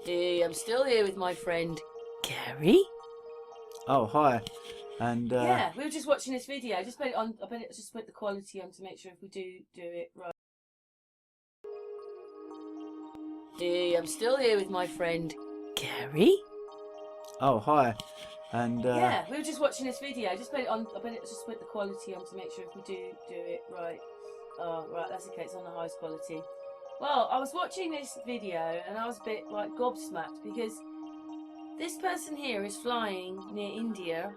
Hey, I'm still here with my friend Gary. Oh, hi. And yeah, we were just watching this video. I just put it on. Just put the quality on to make sure if we do it right. Hey, I'm still here with my friend Gary. oh, hi. And yeah, we were just watching this video. I just put it on. Just put the quality on to make sure if we do it right. Oh, right, that's okay. It's on the highest quality. Well, I was watching this video and I was a bit like gobsmacked because this person here is flying near India,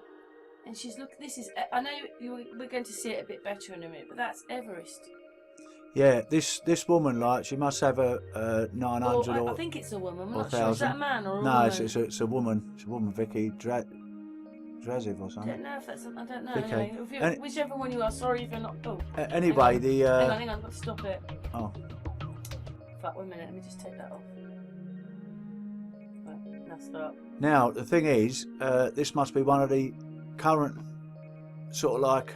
and she's this is. I know we're going to see it a bit better in a minute, but that's Everest. yeah, this woman, like, she must have a 900 Well, or I think it's a woman. I'm or not sure. Is that a 1,000. man or a No, woman? it's a woman. It's a woman, Vicky Draziv or I something. don't know if that's. I don't know. Okay. Anyway, whichever one you are. Sorry if you're not. Oh. Anyway, hang on. I've got to stop it. Oh. In fact, 1 minute. Let me just take that off. Right, now start. Now the thing is, this must be one of the current sort of like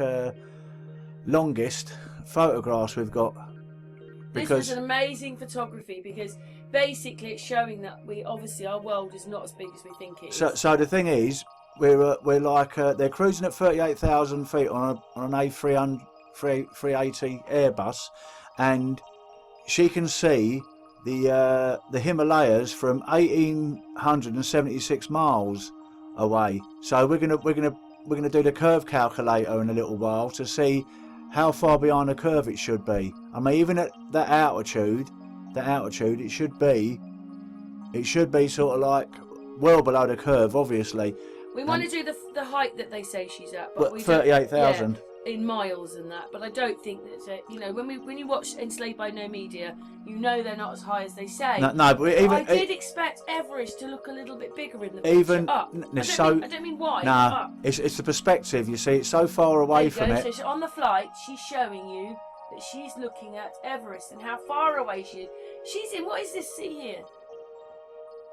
longest photographs we've got. This is an amazing photography because basically it's showing that obviously our world is not as big as we think it is. So the thing is, we're like they're cruising at 38,000 feet on an A380 Airbus, and she can see the Himalayas from 1,876 miles away. So we're gonna do the curve calculator in a little while to see how far behind the curve it should be. I mean, even at that altitude, it should be sort of like well below the curve, obviously. We want to do the height that they say she's at, but we 38,000 in miles and that. But I don't think that when you watch Enslaved by No Media, you know they're not as high as they say. No, but I did expect Everest to look a little bit bigger in the picture. Even up. I don't mean wide. Nah, up. it's the perspective. You see, it's so far away from it. So on the flight, she's showing you that she's looking at Everest and how far away she is. She's in, what is this sea here?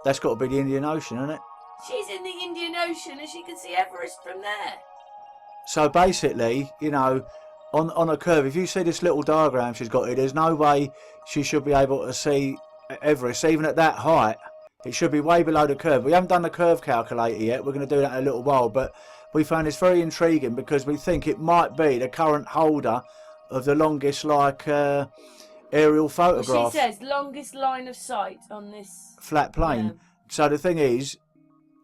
That's got to be the Indian Ocean, isn't it? She's in the Indian Ocean and she can see Everest from there. So basically, you know, on a curve, if you see this little diagram she's got here, there's no way she should be able to see Everest, even at that height. It should be way below the curve. We haven't done the curve calculator yet. We're going to do that in a little while, but we found this very intriguing because we think it might be the current holder of the longest, like, aerial photograph. Well, she says longest line of sight on this flat plane. Yeah. So the thing is,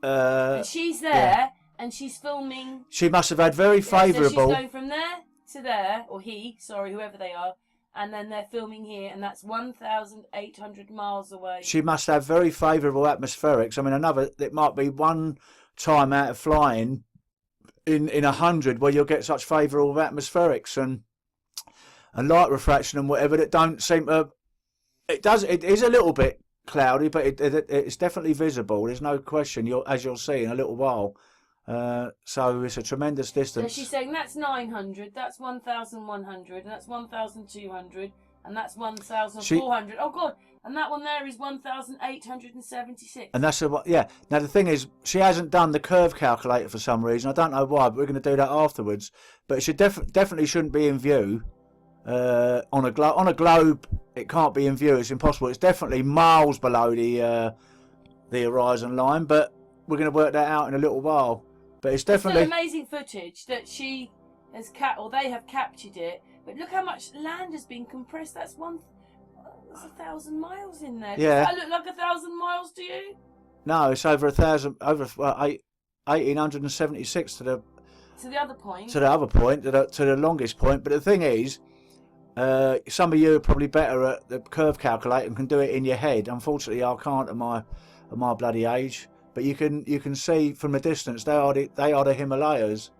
and she's there, yeah. And she's filming. She must have had very favourable. So she's going from there to there, or whoever they are, and then they're filming here, and that's 1,800 miles away. She must have very favourable atmospherics. I mean, it might be one time out of flying in 100 where you'll get such favourable atmospherics and light refraction and whatever that don't seem to. It is a little bit cloudy, but it's definitely visible. There's no question. As you'll see in a little while. So it's a tremendous distance. So she's saying that's 900, that's 1,100, and that's 1,200, and that's 1,400. Oh God! And that one there is 1,876. And that's yeah. Now the thing is, she hasn't done the curve calculator for some reason. I don't know why, but we're going to do that afterwards. But it should definitely shouldn't be in view. On a globe, it can't be in view. It's impossible. It's definitely miles below the horizon line. But we're going to work that out in a little while. But it's definitely still amazing footage that she has they have captured it. But look how much land has been compressed. That's 1,000 miles in there. Yeah. Does that look like 1,000 miles to you? No, it's over 1,000, 1,876 to the other point. To the other point, to the longest point. But the thing is, some of you are probably better at the curve calculator and can do it in your head. Unfortunately, I can't at my bloody age. But you can see from a distance they are the Himalayas,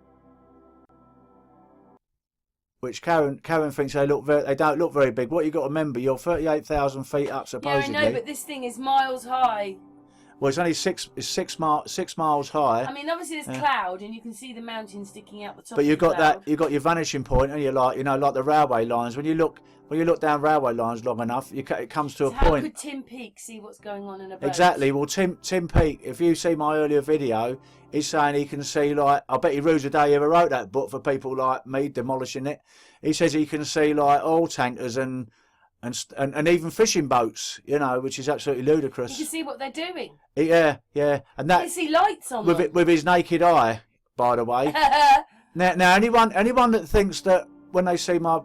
which Karen thinks they don't look very big. What you got to remember, you're 38,000 feet up supposedly. Yeah, I know, but this thing is miles high. Well, it's only six miles high. I mean, obviously there's cloud, and you can see the mountains sticking out the top. But you've got cloud. you've got your vanishing point, and you're like the railway lines. When you look down railway lines long enough, it comes to a point. How could Tim Peake see what's going on in a boat? Exactly. Well, Tim Peake, if you see my earlier video, he's saying he can see, like, I bet he rues a day he ever wrote that book for people like me demolishing it. He says he can see like oil tankers and and even fishing boats, you know, which is absolutely You ludicrous. can see what they're doing. Yeah, and You that can see lights on them. with his naked eye, by the way. Now, anyone that thinks that when they see my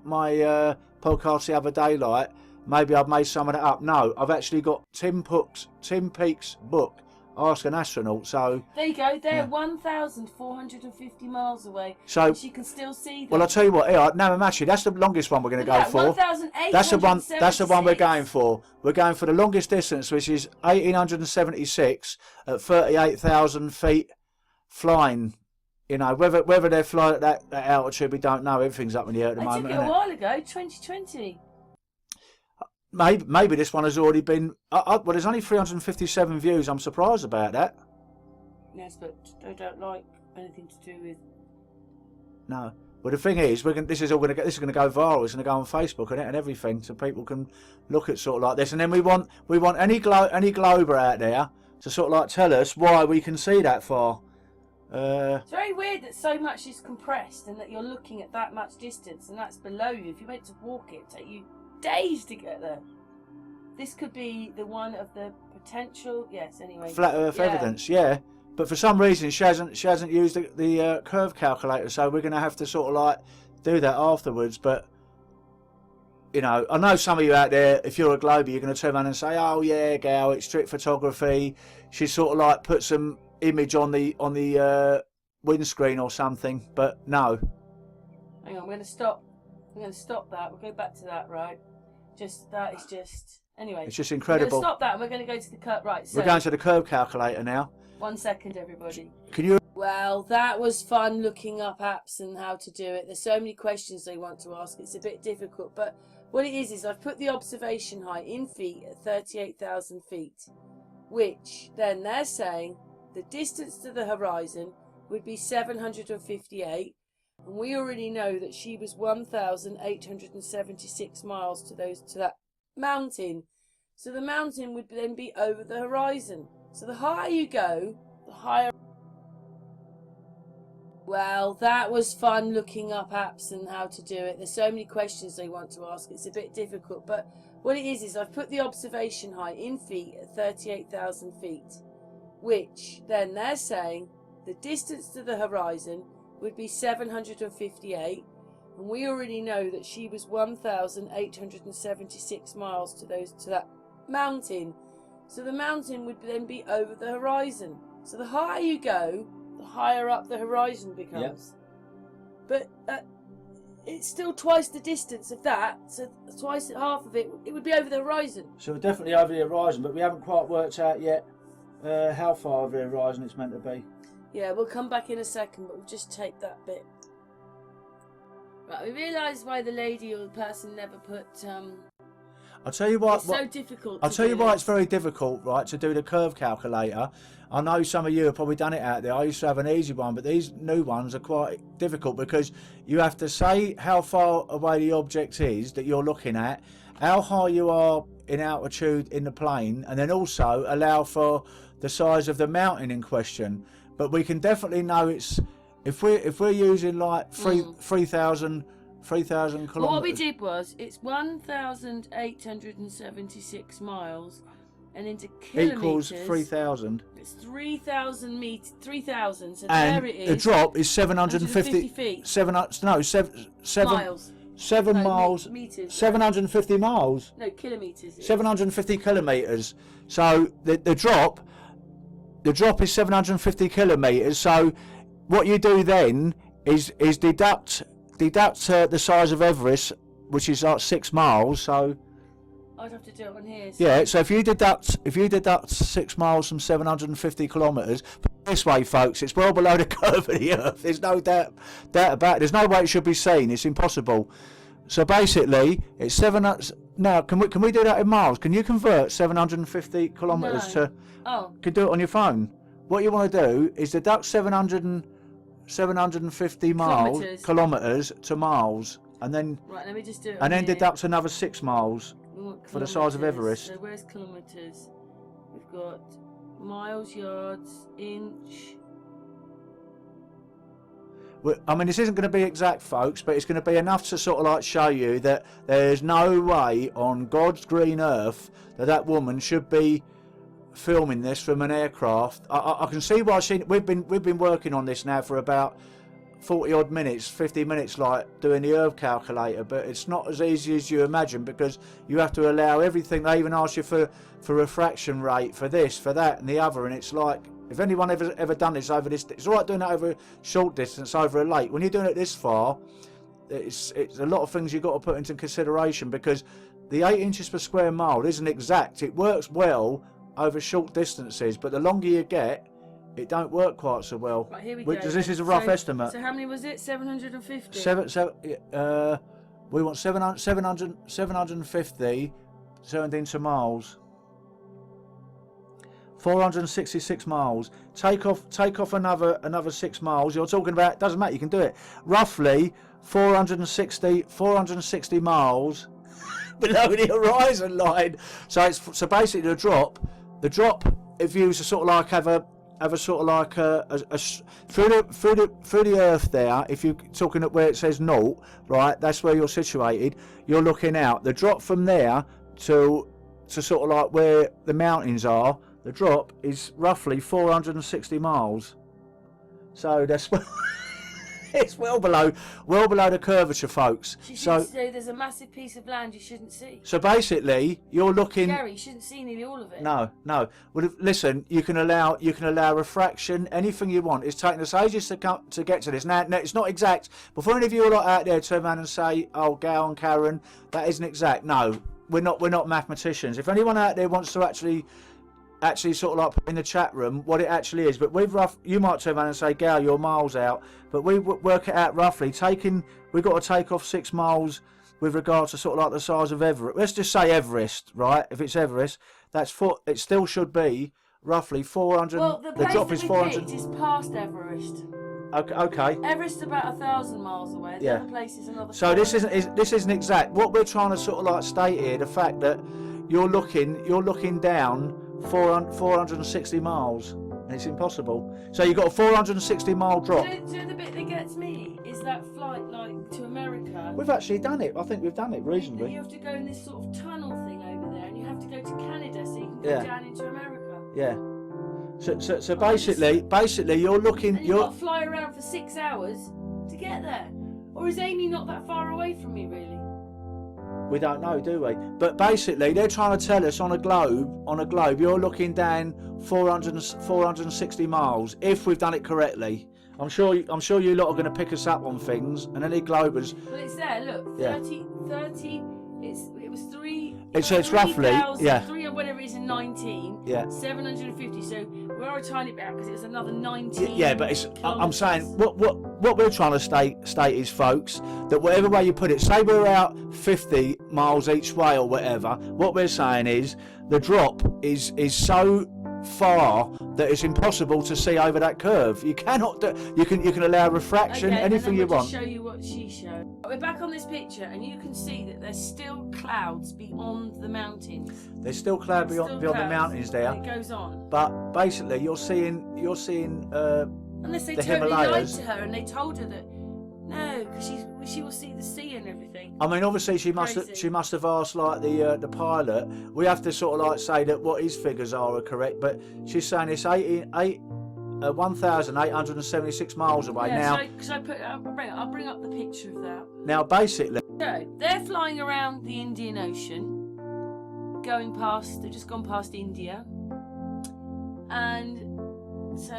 podcast the other day, like maybe I've made some of that up. No, I've actually got Tim Peake's book, Ask an Astronaut. So there you go. They're 1,450 miles away. So and she can still see them. well, I'll tell you what. Here, now, actually, that's the longest one we're going to go for. That's the one. That's the one we're going for. We're going for the longest distance, which is 1,876 at 38,000 feet flying. You know, whether they're flying at that altitude, we don't know. Everything's up in the air at the moment. I took it a while ago, 2020. Maybe this one has already been. Well, there's only 357 views. I'm surprised about that. Yes, but they don't like anything to do with. No. Well, the thing is, this is going to go viral. It's going to go on Facebook and everything, so people can look at sort of like this. And then we want any glober out there to sort of like tell us why we can see that far. It's very weird that so much is compressed and that you're looking at that much distance and that's below you. If you went to walk it, it'd take you days to get there. This could be the one of the potential. Yes. Anyway. Flat Earth evidence, yeah. But for some reason, she hasn't used the curve calculator, so we're going to have to sort of like do that afterwards. But you know, I know some of you out there, if you're a glober, you're going to turn around and say, "Oh yeah, gal, it's trick photography." She sort of like put some image on the windscreen or something. But no. Hang on, I'm going to stop that. We'll go back to that, right? That is just anyway. It's just incredible. We're going to stop that and we're going to go to the curve. Right. So we're going to the curve calculator now. 1 second, everybody. Can you? Well, that was fun looking up apps and how to do it. There's so many questions they want to ask. It's a bit difficult, but what it is I've put the observation height in feet at 38,000 feet, which then they're saying the distance to the horizon would be 758, and we already know that she was 1,876 miles to that mountain. So the mountain would then be over the horizon. So the higher you go, the higher. Well, that was fun looking up apps and how to do it. There's so many questions they want to ask. It's a bit difficult, but what it is I've put the observation height in feet at 38,000 feet, which then they're saying the distance to the horizon would be 758, and we already know that she was 1,876 miles to that mountain. So the mountain would then be over the horizon. So the higher you go, the higher up the horizon becomes. Yep. But it's still twice the distance of that, so twice half of it would be over the horizon. So we're definitely over the horizon, but we haven't quite worked out yet how far over the horizon it's meant to be. Yeah, we'll come back in a second, but we'll just take that bit. Right, we realised why the lady or the person never put. I'll tell you what. It's so difficult. I'll tell you why it's very difficult, right, to do the curve calculator. I know some of you have probably done it out there. I used to have an easy one, but these new ones are quite difficult because you have to say how far away the object is that you're looking at, how high you are in altitude in the plane, and then also allow for the size of the mountain in question. But we can definitely know it's if we're using like 3,000 kilometers. Well, what we did was it's 1,876 miles, and into kilometers equals 3,000. It's 3,000 meters. 3,000. So and there it is. The drop is 750 feet. 7 miles. 7 miles. Meters. 750 miles. No, kilometers. 750 kilometers. So the drop is 750 kilometers. So what you do then is deduct the size of Everest, which is like 6 miles. So I'd have to do it on here. So. Yeah. So if you deduct 6 miles from 750 kilometers, this way, folks, it's well below the curve of the Earth. There's no doubt about it. There's no way it should be seen. It's impossible. So basically, it's Now, can we do that in miles? Can you convert 750 kilometers to? Oh. You can do it on your phone. What you want to do is deduct 750 kilometers to miles, and then right. Let me just do it. And then here. deduct another 6 miles for the size of Everest. So where's kilometers? We've got miles, yards, inch. I mean, this isn't going to be exact, folks, but it's going to be enough to sort of like show you that there's no way on God's green earth that woman should be filming this from an aircraft. I can see why we've been working on this now for about 40 odd minutes, 50 minutes, like doing the Earth calculator, but it's not as easy as you imagine, because you have to allow everything. They even ask you for refraction rate, for this, for that and the other, and it's like, if anyone ever done this over this, it's all right doing it over a short distance over a lake. When you're doing it this far, it's a lot of things you've got to put into consideration, because the 8 inches per square mile isn't exact. It works well over short distances, but the longer you get, it don't work quite so well. Right, here we go. This is a rough estimate. So how many was it? 750? We want 750 turned into miles. 466 miles. Take off another 6 miles. You're talking about, doesn't matter, you can do it. Roughly 460 miles below the horizon line. So basically the drop, if you sort of like have a sort of like through the earth there, if you're talking at where it says 0, right, that's where you're situated. You're looking out. The drop from there to sort of like where the mountains are, the drop is roughly 460 miles. So that's it's well below the curvature, folks. So there's a massive piece of land you shouldn't see. So basically, you're looking. Gary, you shouldn't see nearly all of it. No. Well, listen, you can allow refraction, anything you want. It's taking us ages to get to this. Now, it's not exact. Before any of you are like out there turn around and say, "Oh, Gal and Karen, that isn't exact." No, we're not mathematicians. If anyone out there wants to actually sort of like put in the chat room what it actually is, but you might turn around and say, Gal, you're miles out, but we work it out roughly. We've got to take off 6 miles with regard to sort of like the size of Everest. Let's just say Everest, right? If it's Everest, it still should be roughly 400. Well, the drop is 400. Is past Everest. Okay. Everest's about 1,000 miles away. The other place is another. So this isn't exact. What we're trying to sort of like state here, the fact that you're looking down 460 miles, and it's impossible. So you've got a 460 mile drop. So the bit that gets me is that flight like to America. We've actually done it. I think we've done it reasonably. You have to go in this sort of tunnel thing over there, and you have to go to Canada so you can go down into America. Yeah. So basically you're looking. And you've got to fly around for 6 hours to get there. Or is Amy not that far away from me, really? We don't know, do we? But basically, they're trying to tell us on a globe, you're looking down 460 miles. If we've done it correctly, I'm sure you lot are going to pick us up on things, and any globers. Well, it's there. Look, 30. It was 3. It's roughly 3 or whatever it is in 19. Yeah. 750. So we are a tiny bit out because it's another 19. Yeah, but I'm saying what we're trying to state is, folks, that whatever way you put it, say we're out 50 miles each way or whatever. What we're saying is the drop is so far that it's impossible to see over that curve. You cannot do. You can allow refraction, anything you want. Show you what she showed. We're back on this picture, and you can see that there's still clouds beyond the mountains. There's still cloud beyond the mountains there. And it goes on. But basically, you're seeing unless they the totally Himalayas. lied to her and they told her that no, because she will see the sea and everything. I mean, obviously she must have asked like the pilot. We have to sort of like say that what his figures are correct, but she's saying it's 1,876 miles away now. I'll bring up the picture of that. Now, basically, so they're flying around the Indian Ocean, they've just gone past India, and so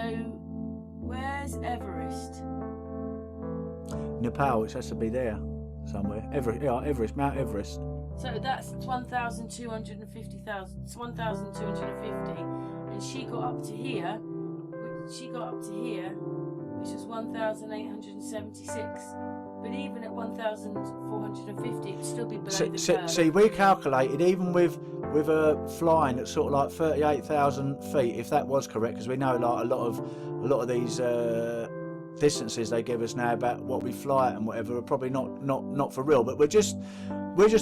where's Everest? Nepal, it has to be there somewhere. Everest, Mount Everest. So that's 1,250, and she got up to here, which was 1,876. But even at 1,450, it would still be below the curve. See, we calculated even with a flying at sort of like 38,000 feet, if that was correct, because we know like a lot of these distances they give us now about what we fly at and whatever are probably not for real. But we're just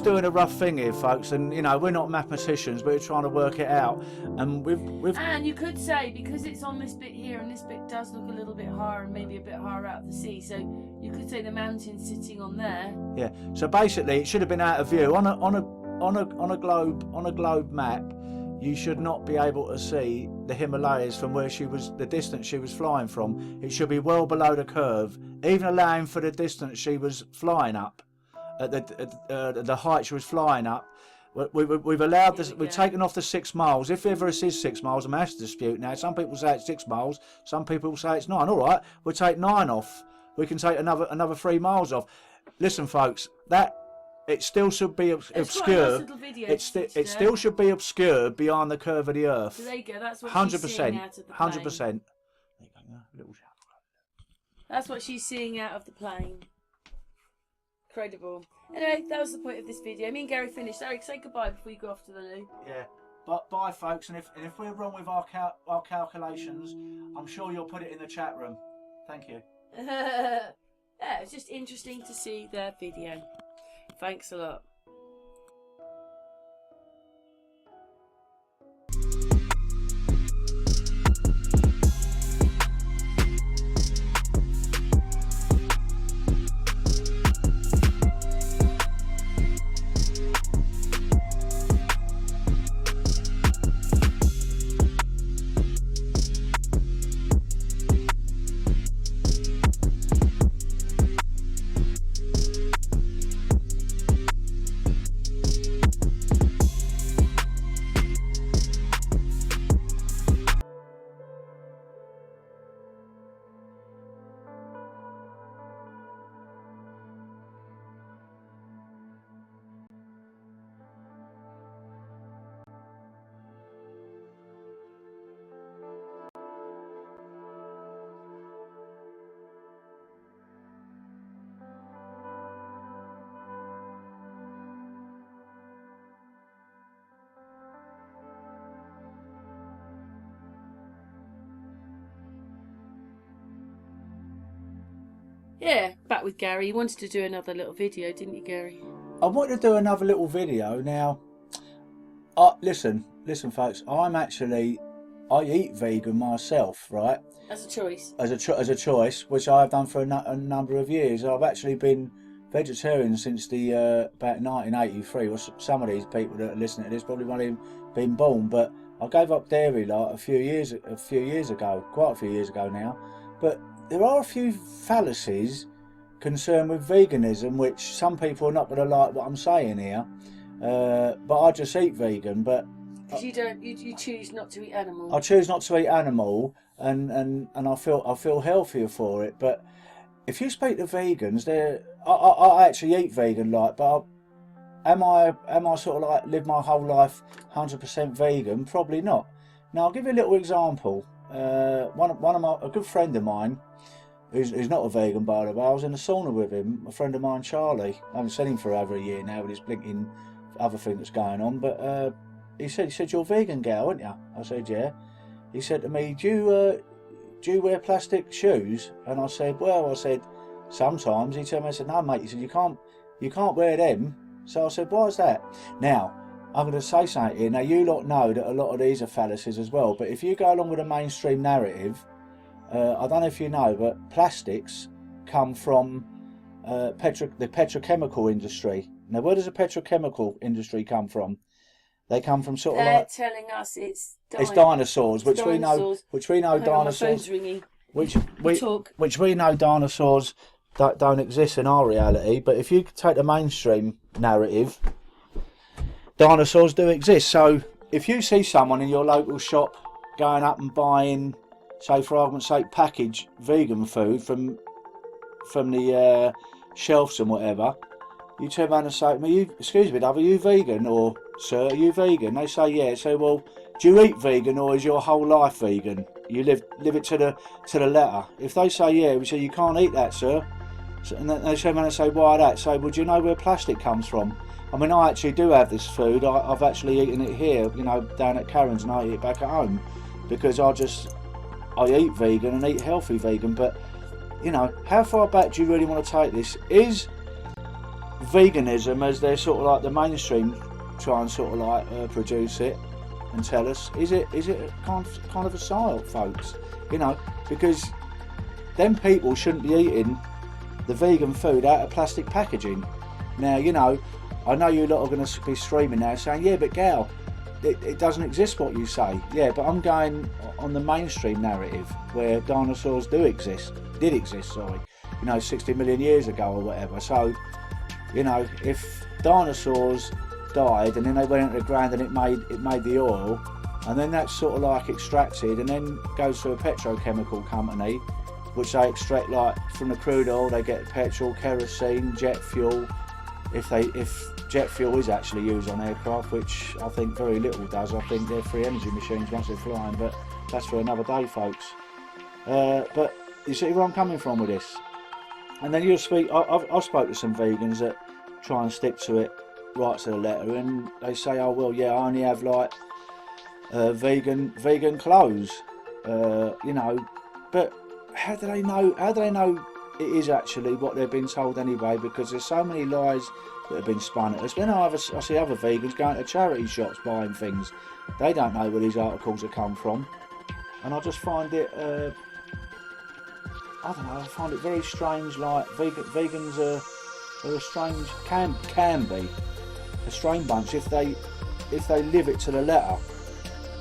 doing a rough thing here, folks, and you know, we're not mathematicians, we're trying to work it out. And we've and you could say, because it's on this bit here, and this bit does look a little bit higher and maybe a bit higher out of the sea, so you could say the mountain's sitting on there. Yeah, so basically it should have been out of view on a globe map. You should not be able to see the Himalayas from where the distance she was flying from. It should be well below the curve, even allowing for the distance she was flying up, at the height she was flying up. We've allowed this. We've taken off the 6 miles. If ever it is 6 miles, I'm going to have to dispute now. Some people say it's 6 miles. Some people say it's 9. All right, we'll take 9 off. We can take another 3 miles off. Listen, folks, that. It still should be obscure. It still should be obscure beyond the curve of the Earth. So there you go. That's what she's seeing out of the plane. 100%. That's what she's seeing out of the plane. Incredible. Anyway, that was the point of this video. Me and Gary finished. Eric, say goodbye before you go off to the loo. Yeah. But bye, folks. And if we're wrong with our calculations, I'm sure you'll put it in the chat room. Thank you. Yeah, it's just interesting to see their video. Thanks a lot. Yeah, back with Gary. You wanted to do another little video, didn't you, Gary? I wanted to do another little video now. Listen, folks. I eat vegan myself, right? As a choice. As a choice, which I have done for a number of years. I've actually been vegetarian since about 1983. Well, some of these people that are listening to this probably won't even been born, but I gave up dairy like a few years ago, quite a few years ago now. But there are a few fallacies concerned with veganism, which some people are not going to like what I'm saying here. But I just eat vegan. But because you choose not to eat animal. I choose not to eat animal, and I feel healthier for it. But if you speak to vegans, I actually eat vegan, like, but am I sort of like live my whole life 100% vegan? Probably not. Now I'll give you a little example. A good friend of mine, who's not a vegan by the way, I was in the sauna with him. A friend of mine, Charlie. I haven't seen him for over a year now with his blinking other thing that's going on. But he said, "You're a vegan gal, aren't you?" I said, "Yeah." He said to me, "Do you wear plastic shoes?" And I said, "Well," "sometimes." He told me, I said, "No, mate." He said, "You can't wear them." So I said, "Why is that?" Now, I'm going to say something here. Now, you lot know that a lot of these are fallacies as well. But if you go along with the mainstream narrative, I don't know if you know, but plastics come from the petrochemical industry. Now, where does the petrochemical industry come from? They come from sort of They're like telling us it's dinosaurs, which we know Hang on, my dinosaurs, phone's ringing. which Talk. we know dinosaurs don't exist in our reality. But if you take the mainstream narrative, dinosaurs do exist. So if you see someone in your local shop going up and buying, say for argument's sake, packaged vegan food from the shelves and whatever, you turn around and say to me, "Excuse me, love, are you vegan?" Or, "Sir, are you vegan?" They say, "Yeah." So, "Well, do you eat vegan, or is your whole life vegan? You live it to the letter?" If they say yeah, we say, "You can't eat that, sir." So, and then they turn around and say, "Why that?" So, "Well, do you know where plastic comes from?" I mean, I actually do have this food. I've actually eaten it here, down at Karen's, and I eat it back at home because I eat vegan and eat healthy vegan. But you know, how far back do you really want to take this? Is veganism, as they're sort of like the mainstream try and sort of like produce it and tell us, is it kind of a psyop, folks? You know, because them people shouldn't be eating the vegan food out of plastic packaging. Now, you know, I know you lot are going to be streaming now saying, yeah, but Gal, it doesn't exist what you say. Yeah, but I'm going on the mainstream narrative where dinosaurs did exist, sorry, you know, 60 million years ago or whatever. So, you know, if dinosaurs died and then they went into the ground and it made the oil, and then that's sort of like extracted and then goes to a petrochemical company, which they extract like from the crude oil, they get petrol, kerosene, jet fuel. If jet fuel is actually used on aircraft, which I think very little does, I think they're free energy machines once they're flying, but that's for another day, folks. But you see where I'm coming from with this. And then you'll speak, I've spoke to some vegans that try and stick to it right to the letter, and they say, oh well, yeah, I only have like vegan clothes, you know, but how do they know it is actually what they've been told anyway? Because there's so many lies that have been spun at us. Then I see other vegans going to charity shops buying things. They don't know where these articles have come from, and I just find it I don't know, I find it very strange. Like vegans are a strange, can be a strange bunch if they live it to the letter,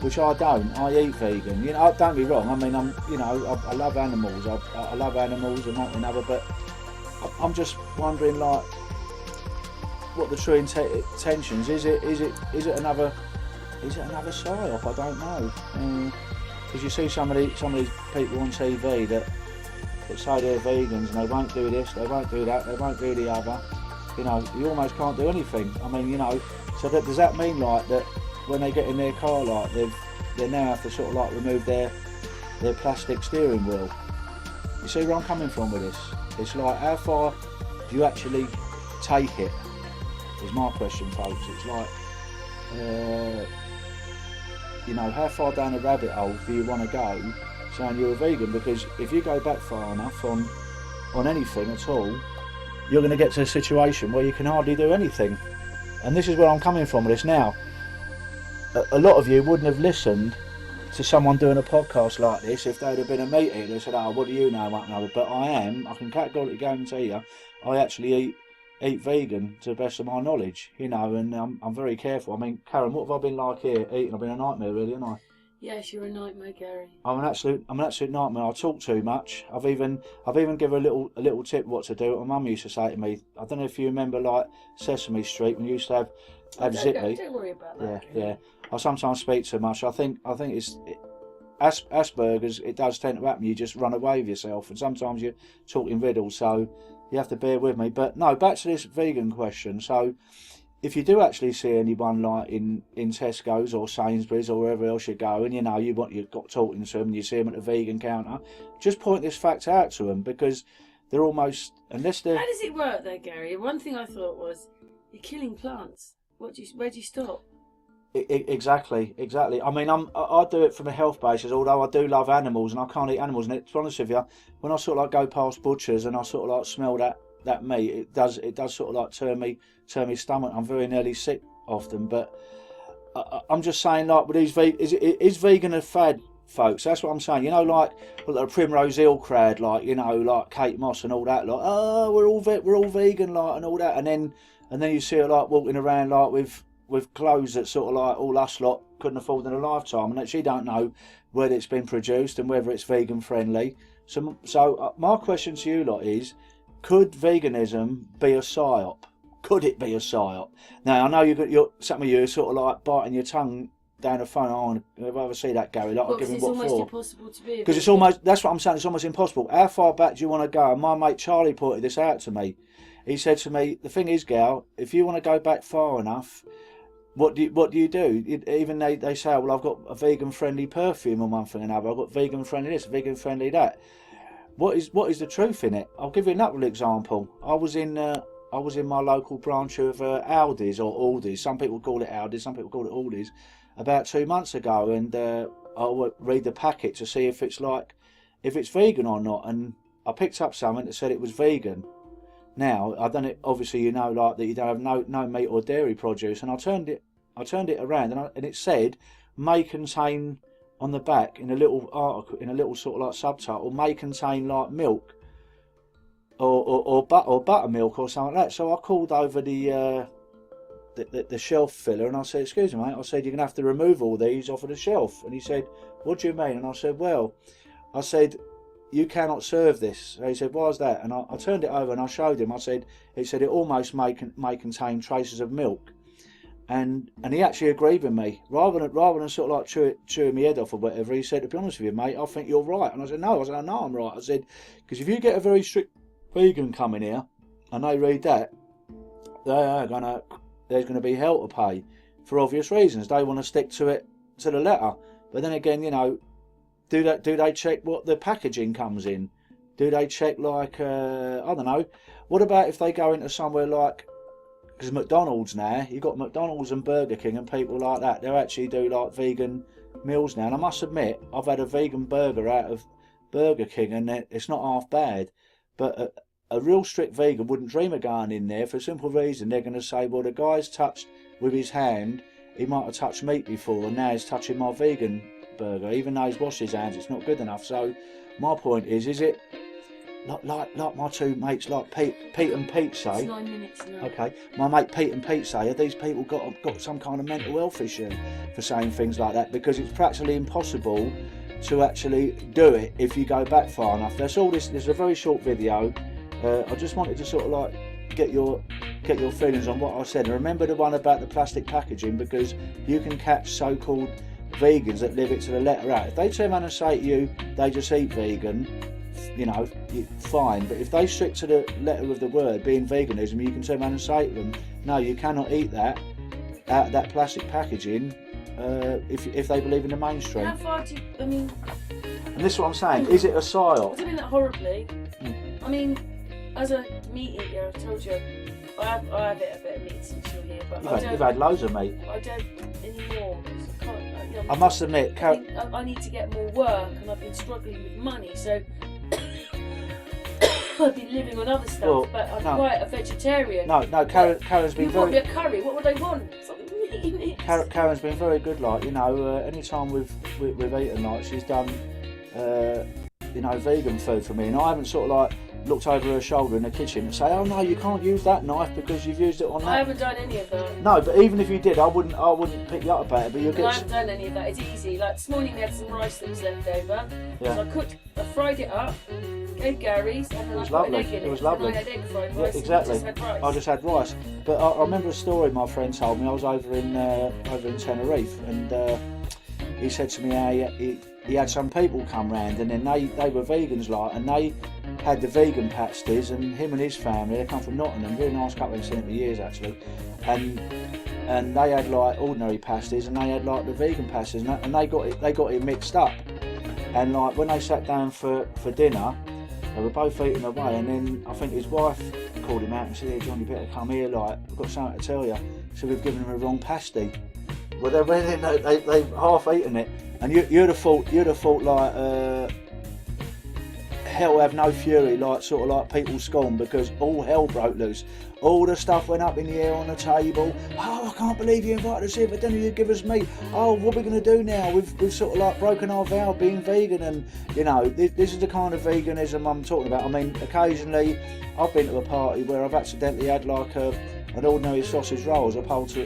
which I don't. I eat vegan, you know. Don't be wrong. I mean, I love animals. I love animals and that and other. But I'm just wondering, like, what the true intentions is. It another psyop? I don't know. Because you see some of these people on TV that say they're vegans and they won't do this, they won't do that, they won't do the other. You know, you almost can't do anything. I mean, you know, so does that mean like that when they get in their car, like they now have to sort of like remove their plastic steering wheel? You see where I'm coming from with this? It's like, how far do you actually take it? Is my question, folks. It's like, you know, how far down the rabbit hole do you want to go saying you're a vegan? Because if you go back far enough on anything at all, you're going to get to a situation where you can hardly do anything. And this is where I'm coming from with this now. A lot of you wouldn't have listened to someone doing a podcast like this if they'd have been a meat eater and said, oh, what do you know, what know? But I can categorically guarantee you, I actually eat vegan to the best of my knowledge, you know, and I'm very careful. I mean, Karen, what have I been like here eating? I've been a nightmare, really, haven't I? Yes, you're a nightmare, Gary. I'm an absolute nightmare. I talk too much. I've even given a little tip what to do. My mum used to say to me, I don't know if you remember, like Sesame Street when you used to have Zippy. Don't worry about that. Yeah. I sometimes speak too much. I think it's Asperger's. It does tend to happen. You just run away with yourself, and sometimes you're talking riddles. So you have to bear with me. But no, back to this vegan question. So, if you do actually see anyone like in Tesco's or Sainsbury's or wherever else you go, and you know you've got talking to them, and you see them at the vegan counter, just point this fact out to them, because they're almost, unless they're. How does it work though, Gary? One thing I thought was, you're killing plants. Where do you stop? Exactly. I mean, I do it from a health basis, although I do love animals and I can't eat animals. And to be honest with you, when I sort of like go past butchers and I sort of like smell that meat, it does sort of like turn me stomach. I'm very nearly sick often. But I'm just saying, like, with these is vegan a fad, folks? That's what I'm saying. You know, like a Primrose Hill crowd, like, you know, like Kate Moss and all that, like, oh, we're all vegan, like, and all that, and then you see her like walking around like with clothes that sort of like all us lot couldn't afford in a lifetime, and that she don't know whether it's been produced and whether it's vegan friendly. So my question to you lot is, could veganism be a psyop? Could it be a psyop? Now I know some of you are sort of like biting your tongue down the phone. Oh, if I ever see that, Gary, like, I'll give him what for. It's almost impossible to be. Because it's almost, that's what I'm saying, it's almost impossible. How far back do you want to go? And my mate Charlie pointed this out to me. He said to me, the thing is, Gal, if you want to go back far enough, what do you do? Even they say, well, I've got a vegan friendly perfume on one thing and another. I've got vegan friendly this, vegan friendly that. What is the truth in it? I'll give you another example. I was in my local branch of Aldi's or Aldi's. Some people call it Aldi's, some people call it Aldi's. About 2 months ago, and I would read the packet to see if it's vegan or not. And I picked up something that said it was vegan. Now I done it. Obviously, you know, like that you don't have no meat or dairy produce, and I turned it around, and it said may contain on the back in a little article, in a little sort of like subtitle, may contain like milk or buttermilk or something like that. So I called over the shelf filler, and I said, excuse me mate, I said, you're gonna have to remove all these off of the shelf. And he said, what do you mean? And I said, well, I said, you cannot serve this. So he said, why is that? And I turned it over and I showed him. I said, it said it almost may contain traces of milk. And he actually agreed with me. Rather than sort of like chewing my head off or whatever, he said, to be honest with you mate, I think you're right. And I said, no, I'm right. I said, because if you get a very strict vegan coming here and they read that, there's going to be hell to pay for obvious reasons. They want to stick to it to the letter. But then again, you know, do they check what the packaging comes in? Do they check like I don't know? What about if they go into somewhere like, because McDonald's now, you've got McDonald's and Burger King and people like that, they'll actually do like vegan meals now. And I must admit, I've had a vegan burger out of Burger King and it's not half bad. But a real strict vegan wouldn't dream of going in there for a simple reason. They're going to say, well, the guy's touched with his hand, he might have touched meat before and now he's touching my vegan burger. Even though he's washed his hands, it's not good enough. So my point is it like my two mates, like Pete and Pete say? It's 9 minutes now. Okay, my mate Pete and Pete say, have these people got some kind of mental health issue for saying things like that? Because it's practically impossible to actually do it if you go back far enough. That's all this. This is a very short video. I just wanted to sort of like get your feelings on what I said. And remember the one about the plastic packaging, because you can catch so-called vegans that live it to the letter out. If they turn around and say to you they just eat vegan, you know, fine. But if they stick to the letter of the word, being veganism, you can turn around and say to them, no, you cannot eat that out of that plastic packaging. If they believe in the mainstream. How far do you, I mean... And this is what I'm saying, is it a psyop? I don't mean that horribly. I mean, as a meat eater, I've told you, I have a bit of meat since you're here, but You've had loads of meat. I don't anymore. I can't, you know, I must admit, I need to get more work, and I've been struggling with money, so I've been living on other stuff, well, but I'm quite a vegetarian. No, Karen's been very... You want me a curry, what would I want? Something really mixed. Karen's been very good, like, you know, any time we've eaten, like, she's done, you know, vegan food for me, and I haven't sort of like looked over her shoulder in the kitchen and say, oh no, you can't use that knife because you've used it on that. I haven't done any of that. No, but even if you did, I wouldn't pick you up about it. But you'll get. I haven't done any of that. It's easy. Like this morning, we had some rice that was left over. Yeah. So I fried it up, gave Gary's, and then I put an egg in it. It was lovely. And I had egg fried rice. Yeah, exactly. I just had rice. But I remember a story my friend told me. I was over in Tenerife, and he said to me how he had some people come round, and then they were vegans, like, and they had the vegan pasties, and him and his family, they come from Nottingham, really nice couple, I've seen it for years actually, and they had like ordinary pasties and they had like the vegan pasties, and they got it mixed up, and like when they sat down for dinner, they were both eating away, and then I think his wife called him out and said, hey John, you better come here, like, we've got something to tell you. So we've given him a wrong pasty. Well, they've half eaten it, and you'd have thought like hell have no fury, like sort of like people scorn, because all hell broke loose. All the stuff went up in the air on the table. Oh, I can't believe you invited us here for dinner, you give us meat. Oh, what are we going to do now? We've sort of like broken our vow being vegan, and you know, this is the kind of veganism I'm talking about. I mean, occasionally I've been to a party where I've accidentally had like an ordinary sausage roll as opposed to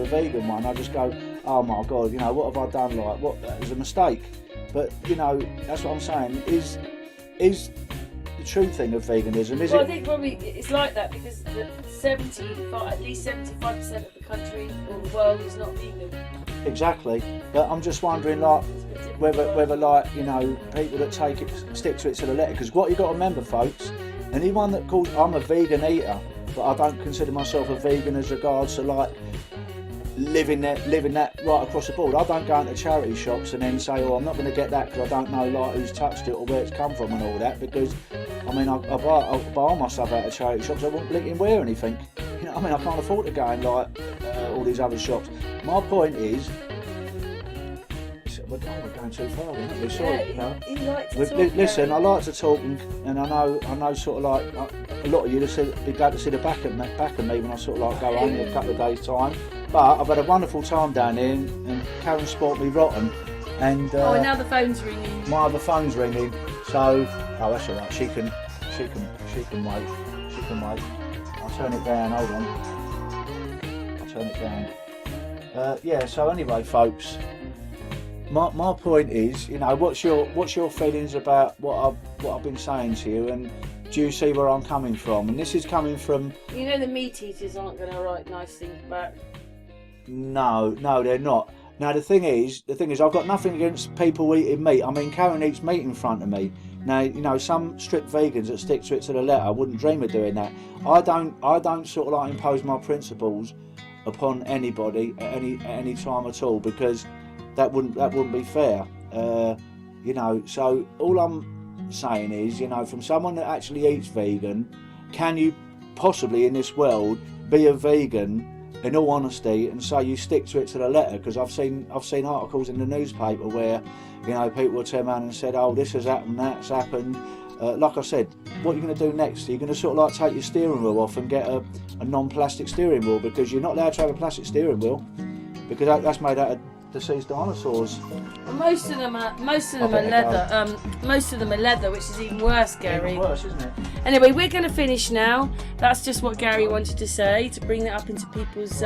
a vegan one. I just go, oh my god, you know, what have I done? like, what, that was a mistake. But you know, that's what I'm saying, is the true thing of veganism, is well, it? I think probably it's like that because at least 75% of the country or the world is not vegan. Exactly, but I'm just wondering, like, whether like, you know, people that stick to it to the letter, because what you got to remember, folks, anyone that calls, I'm a vegan eater, but I don't consider myself a vegan as regards to like living that right across the board. I don't go into charity shops and then say, oh, I'm not going to get that because I don't know like who's touched it or where it's come from and all that, because I mean, I buy myself out of charity shops, I won't blinking wear anything. You know, I mean, I can't afford to go in like all these other shops. My point is, we're going too far, aren't we? Sorry, Yeah, he liked to Well, talk. listen, I like to talk, and I know, sort of like a lot of you have be glad to see the back of me when I sort of like go home in a couple of days' time. But I've had a wonderful time down here, and Karen sport me rotten, and and now the phone's ringing. my other phone's ringing. So, oh, that's all right. She can wait. She can wait. I'll turn it down. Hold on. I'll turn it down. Yeah. So anyway, folks. My point is, you know, what's your feelings about what I've been saying to you, and do you see where I'm coming from? And this is coming from. You know, the meat eaters aren't going to write nice things back. No, they're not. Now the thing is, I've got nothing against people eating meat. I mean, Karen eats meat in front of me. Now, you know, some strict vegans that stick to it to the letter wouldn't dream of doing that. I don't sort of like impose my principles upon anybody at any time at all, because that wouldn't be fair. You know, so all I'm saying is, you know, from someone that actually eats vegan, can you possibly in this world be a vegan in all honesty and say you stick to it to the letter? Because I've seen articles in the newspaper where, you know, people will turn around and said, oh, this has happened, that's happened. Like I said, what are you going to do next? Are you going to sort of like take your steering wheel off and get a non-plastic steering wheel? Because you're not allowed to have a plastic steering wheel, because that's made out of deceased dinosaurs. Most of them are leather. Most of them are leather, which is even worse, Gary. Even worse, isn't it? Anyway, we're going to finish now. That's just what Gary wanted to say, to bring that up into people's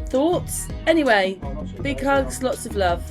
thoughts. Anyway, big hugs, lots of love.